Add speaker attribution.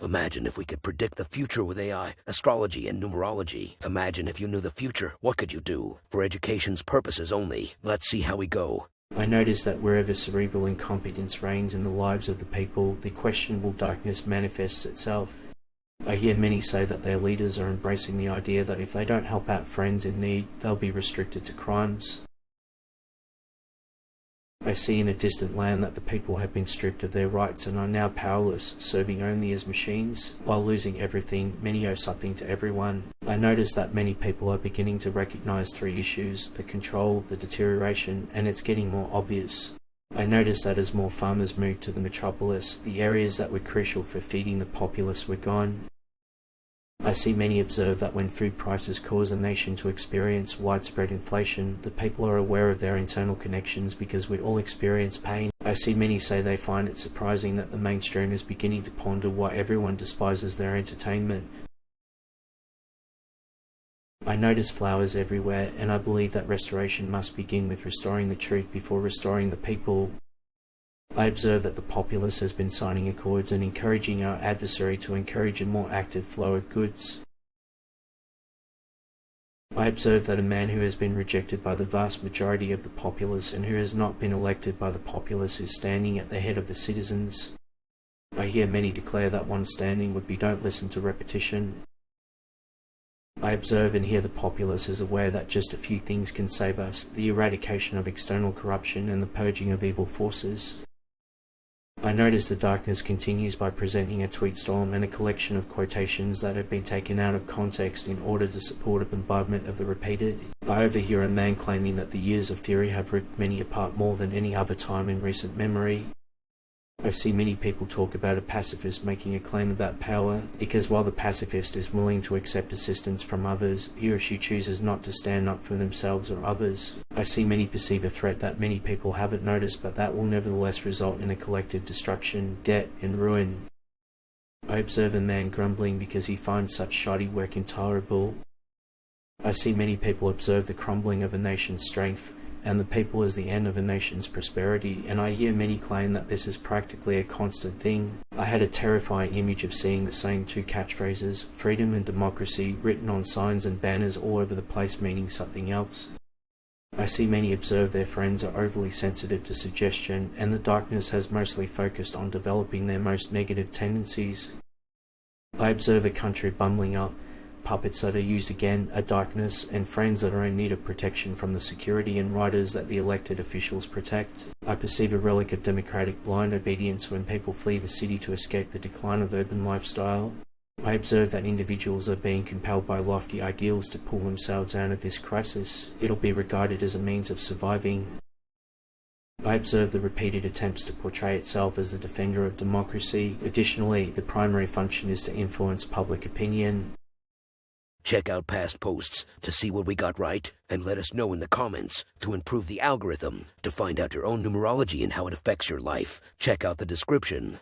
Speaker 1: Imagine if we could predict the future with AI, astrology, and numerology. Imagine if you knew the future, what could you do? For education's purposes only. Let's see how we go.
Speaker 2: I notice that wherever cerebral incompetence reigns in the lives of the people, the questionable darkness manifests itself. I hear many say that their leaders are embracing the idea that if they don't help out friends in need, they'll be restricted to crimes. I see in a distant land that the people have been stripped of their rights and are now powerless, serving only as machines. While losing everything, many owe something to everyone. I notice that many people are beginning to recognize three issues: the control, the deterioration, and it's getting more obvious. I notice that as more farmers moved to the metropolis, the areas that were crucial for feeding the populace were gone. I see many observe that when food prices cause a nation to experience widespread inflation, the people are aware of their internal connections because we all experience pain. I see many say they find it surprising that the mainstream is beginning to ponder why everyone despises their entertainment. I notice flowers everywhere, and I believe that restoration must begin with restoring the truth before restoring the people. I observe that the populace has been signing accords and encouraging our adversary to encourage a more active flow of goods. I observe that a man who has been rejected by the vast majority of the populace and who has not been elected by the populace is standing at the head of the citizens. I hear many declare that one standing would be "don't listen to repetition." I observe and hear the populace is aware that just a few things can save us: the eradication of external corruption and the purging of evil forces. I notice the darkness continues by presenting a tweet storm and a collection of quotations that have been taken out of context in order to support a bombardment of the repeated. I overhear a man claiming that the years of theory have ripped many apart more than any other time in recent memory. I see many people talk about a pacifist making a claim about power, because while the pacifist is willing to accept assistance from others, he or she chooses not to stand up for themselves or others. I see many perceive a threat that many people haven't noticed, but that will nevertheless result in a collective destruction, debt, and ruin. I observe a man grumbling because he finds such shoddy work intolerable. I see many people observe the crumbling of a nation's strength, and the people as the end of a nation's prosperity, and I hear many claim that this is practically a constant thing. I had a terrifying image of seeing the same two catchphrases, freedom and democracy, written on signs and banners all over the place, meaning something else. I see many observe their friends are overly sensitive to suggestion, and the darkness has mostly focused on developing their most negative tendencies. I observe a country bumbling up, puppets that are used again, a darkness, and friends that are in need of protection from the security and riders that the elected officials protect. I perceive a relic of democratic blind obedience when people flee the city to escape the decline of urban lifestyle. I observe that individuals are being compelled by lofty ideals to pull themselves out of this crisis. It'll be regarded as a means of surviving. I observe the repeated attempts to portray itself as the defender of democracy. Additionally, the primary function is to influence public opinion.
Speaker 1: Check out past posts to see what we got right, and let us know in the comments to improve the algorithm. To find out your own numerology and how it affects your life, check out the description.